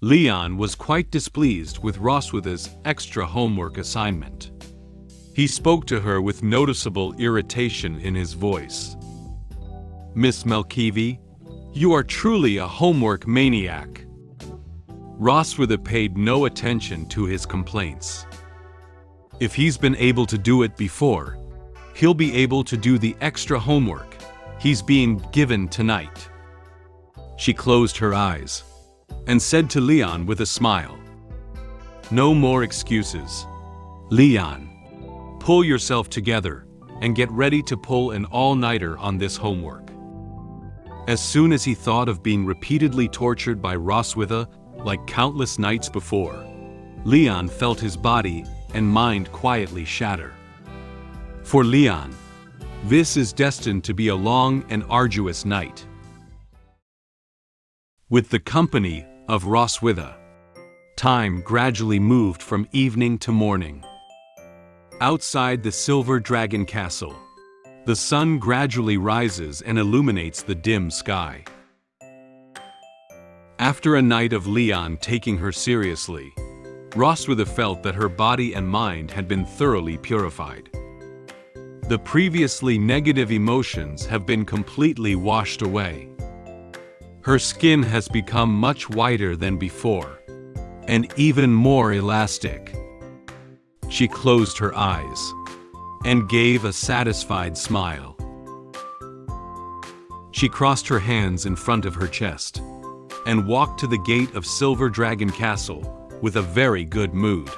Leon was quite displeased with Roswitha's extra homework assignment. He spoke to her with noticeable irritation in his voice. "Miss Melkivi, you are truly a homework maniac." Roswitha paid no attention to his complaints. If he's been able to do it before, he'll be able to do the extra homework he's being given tonight. She closed her eyes and said to Leon with a smile, "No more excuses. Leon, pull yourself together and get ready to pull an all-nighter on this homework." As soon as he thought of being repeatedly tortured by Roswitha like countless nights before, Leon felt his body and mind quietly shatter. For Leon, this is destined to be a long and arduous night. With the company of Roswitha, time gradually moved from evening to morning. Outside the Silver Dragon Castle, the sun gradually rises and illuminates the dim sky. After a night of Leon taking her seriously, Roswitha felt that her body and mind had been thoroughly purified. The previously negative emotions have been completely washed away. Her skin has become much whiter than before, and even more elastic. She closed her eyes and gave a satisfied smile. She crossed her hands in front of her chest and walked to the gate of Silver Dragon Castle with a very good mood.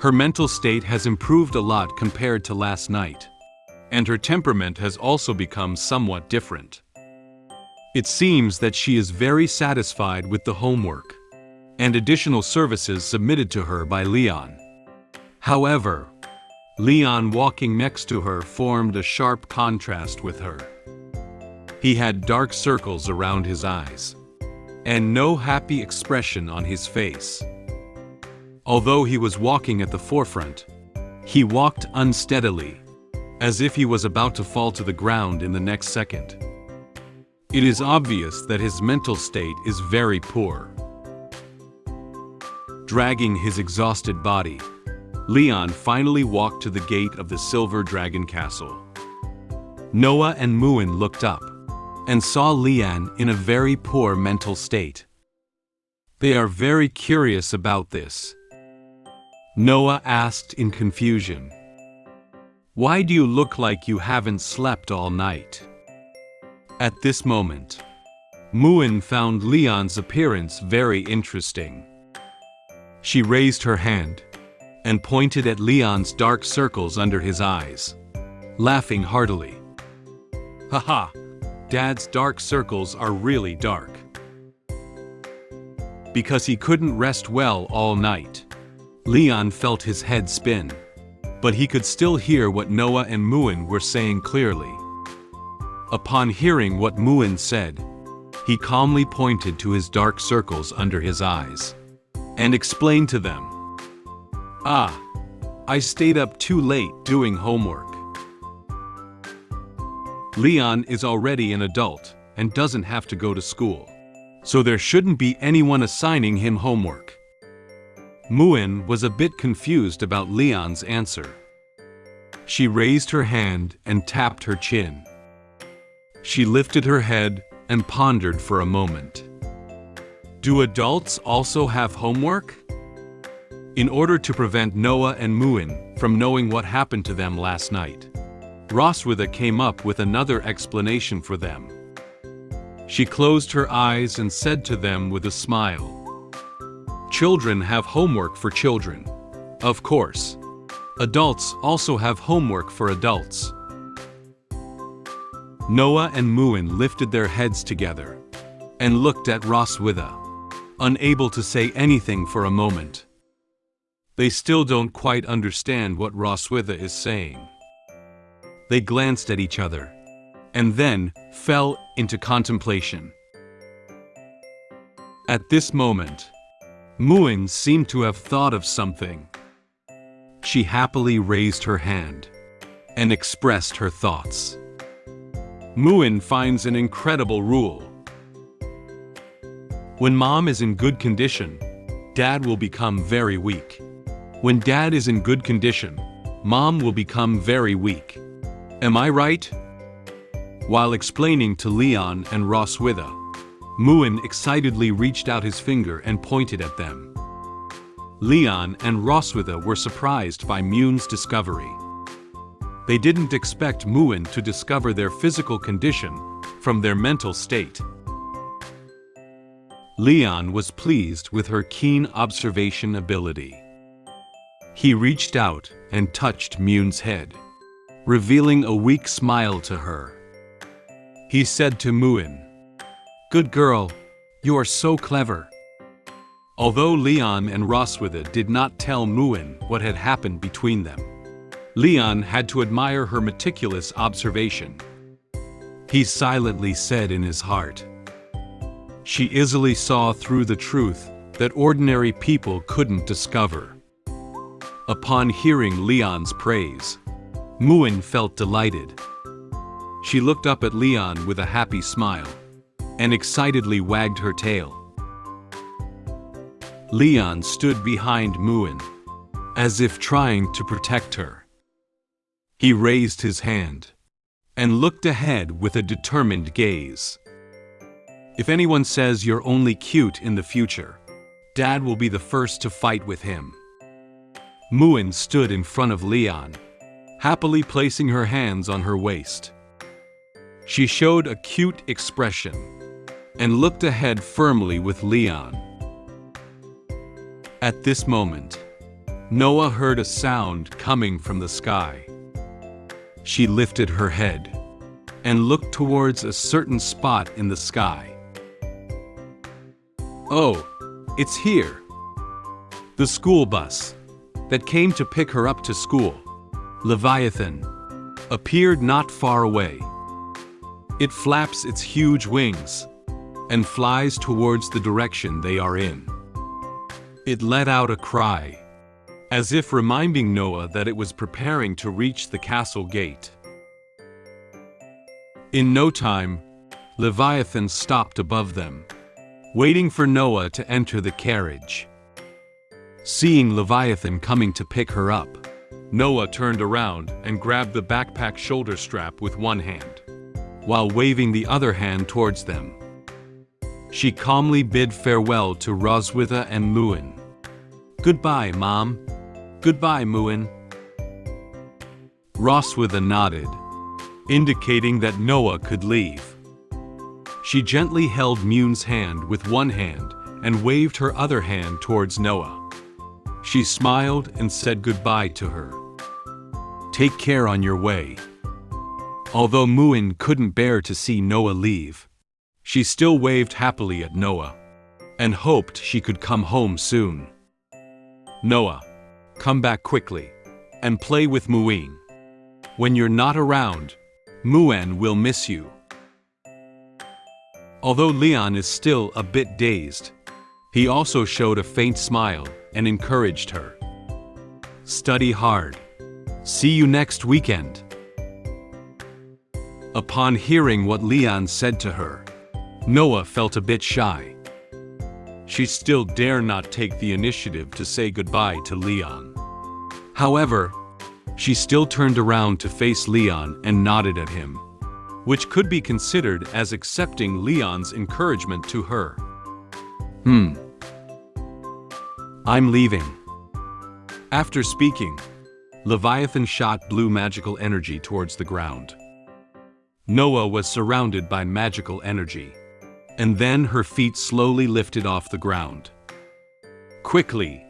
Her mental state has improved a lot compared to last night, and her temperament has also become somewhat different. It seems that she is very satisfied with the homework and additional services submitted to her by Leon. However, Leon walking next to her formed a sharp contrast with her. He had dark circles around his eyes and no happy expression on his face. Although he was walking at the forefront, he walked unsteadily, as if he was about to fall to the ground in the next second. It is obvious that his mental state is very poor. Dragging his exhausted body, Leon finally walked to the gate of the Silver Dragon Castle. Noah and Muen looked up and saw Leon in a very poor mental state. They are very curious about this. Noah asked in confusion, "Why do you look like you haven't slept all night?" At this moment, Muen found Leon's appearance very interesting. She raised her hand and pointed at Leon's dark circles under his eyes, laughing heartily. "Haha, Dad's dark circles are really dark." Because he couldn't rest well all night, Leon felt his head spin, but he could still hear what Noah and Muen were saying clearly. Upon hearing what Muen said, he calmly pointed to his dark circles under his eyes and explained to them, "Ah, I stayed up too late doing homework." Leon is already an adult and doesn't have to go to school, so there shouldn't be anyone assigning him homework. Muen was a bit confused about Leon's answer. She raised her hand and tapped her chin. She lifted her head and pondered for a moment. Do adults also have homework? In order to prevent Noah and Muen from knowing what happened to them last night, Roswitha came up with another explanation for them. She closed her eyes and said to them with a smile, "Children have homework for children. Of course. Adults also have homework for adults." Noah and Muen lifted their heads together and looked at Roswitha, unable to say anything for a moment. They still don't quite understand what Roswitha is saying. They glanced at each other and then fell into contemplation. At this moment, Muen seemed to have thought of something. She happily raised her hand and expressed her thoughts. Muen finds an incredible rule. When mom is in good condition, dad will become very weak. When dad is in good condition, mom will become very weak. Am I right? While explaining to Leon and Roswitha, Muen excitedly reached out his finger and pointed at them. Leon and Roswitha were surprised by Muen's discovery. They didn't expect Muen to discover their physical condition from their mental state. Leon was pleased with her keen observation ability. He reached out and touched Muen's head, revealing a weak smile to her. He said to Muen, "Good girl, you are so clever." Although Leon and Roswitha did not tell Muen what had happened between them, Leon had to admire her meticulous observation. He silently said in his heart, "She easily saw through the truth that ordinary people couldn't discover." Upon hearing Leon's praise, Muen felt delighted. She looked up at Leon with a happy smile and excitedly wagged her tail. Leon stood behind Muen, as if trying to protect her. He raised his hand and looked ahead with a determined gaze. "If anyone says you're only cute in the future, Dad will be the first to fight with him." Muen stood in front of Leon, happily placing her hands on her waist. She showed a cute expression and looked ahead firmly with Leon. At this moment, Noah heard a sound coming from the sky. She lifted her head and looked towards a certain spot in the sky. "Oh, it's here." The school bus that came to pick her up to school, Leviathan, appeared not far away. It flaps its huge wings and flies towards the direction they are in. It let out a cry, as if reminding Noah that it was preparing to reach the castle gate. In no time, Leviathan stopped above them, waiting for Noah to enter the carriage. Seeing Leviathan coming to pick her up, Noah turned around and grabbed the backpack shoulder strap with one hand, while waving the other hand towards them. She calmly bid farewell to Roswitha and Muen. "Goodbye, Mom." "Goodbye, Muen." Roswitha nodded, indicating that Noah could leave. She gently held Muen's hand with one hand and waved her other hand towards Noah. She smiled and said goodbye to her. "Take care on your way." Although Muen couldn't bear to see Noah leave, she still waved happily at Noah and hoped she could come home soon. "Noah, come back quickly and play with Muen. When you're not around, Muen will miss you." Although Leon is still a bit dazed, he also showed a faint smile and encouraged her. "Study hard. See you next weekend." Upon hearing what Leon said to her, Noah felt a bit shy. She still dare not take the initiative to say goodbye to Leon. However, she still turned around to face Leon and nodded at him, which could be considered as accepting Leon's encouragement to her. "I'm leaving." After speaking, Leviathan shot blue magical energy towards the ground. Noah was surrounded by magical energy, and then her feet slowly lifted off the ground. Quickly,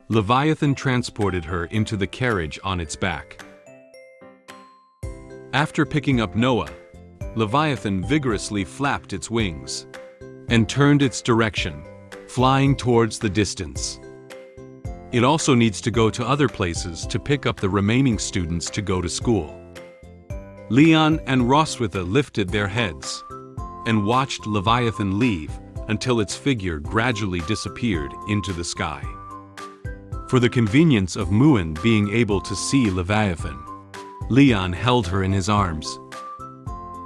Leviathan transported her into the carriage on its back. After picking up Noah, Leviathan vigorously flapped its wings and turned its direction, flying towards the distance. It also needs to go to other places to pick up the remaining students to go to school. Leon and Roswitha lifted their heads and watched Leviathan leave until its figure gradually disappeared into the sky. For the convenience of Muen being able to see Leviathan, Leon held her in his arms.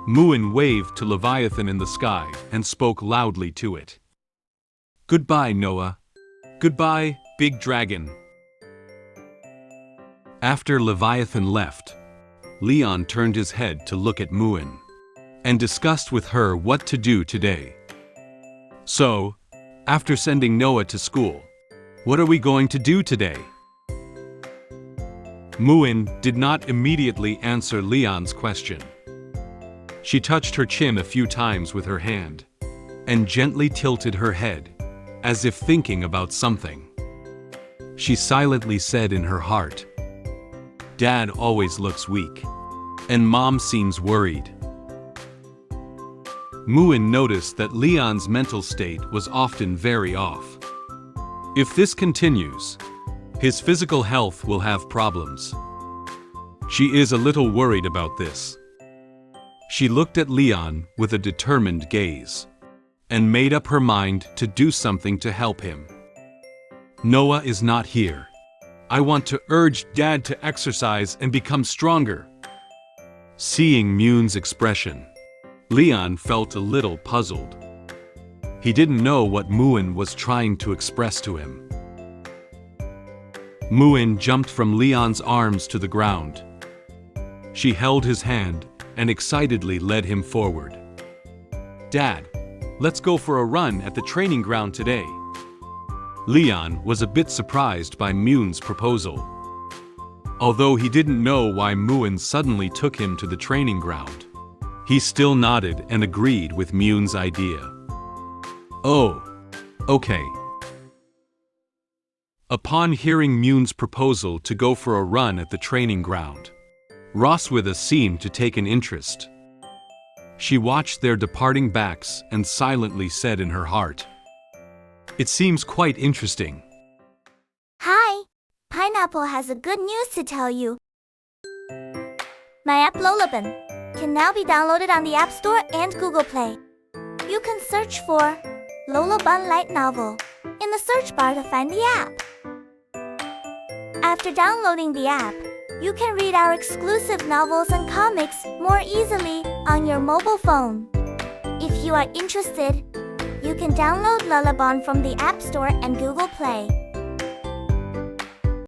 Muen waved to Leviathan in the sky and spoke loudly to it. Goodbye, Noah. Goodbye, Big Dragon. After Leviathan left, Leon turned his head to look at Muen and discussed with her what to do today. So, after sending Noah to school, what are we going to do today? Muen did not immediately answer Leon's question. She touched her chin a few times with her hand and gently tilted her head, as if thinking about something. She silently said in her heart, "Dad always looks weak, and Mom seems worried." Muen noticed that Leon's mental state was often very off. If this continues, his physical health will have problems. She is a little worried about this. She looked at Leon with a determined gaze and made up her mind to do something to help him. Noah is not here. I want to urge Dad to exercise and become stronger. Seeing Muen's expression, Leon felt a little puzzled. He didn't know what Muen was trying to express to him. Muen jumped from Leon's arms to the ground. She held his hand and excitedly led him forward. "Dad, let's go for a run at the training ground today." Leon was a bit surprised by Muen's proposal. Although he didn't know why Muen suddenly took him to the training ground, he still nodded and agreed with Muen's idea. "Oh, okay." Upon hearing Muen's proposal to go for a run at the training ground, Roswitha seemed to take an interest. She watched their departing backs and silently said in her heart, "It seems quite interesting." Hi, Pineapple has a good news to tell you. My app LoloBun can now be downloaded on the App Store and Google Play. You can search for LoloBun Light Novel in the search bar to find the app. After downloading the app, you can read our exclusive novels and comics more easily on your mobile phone. If you are interested, you can download LoloBun from the App Store and Google Play.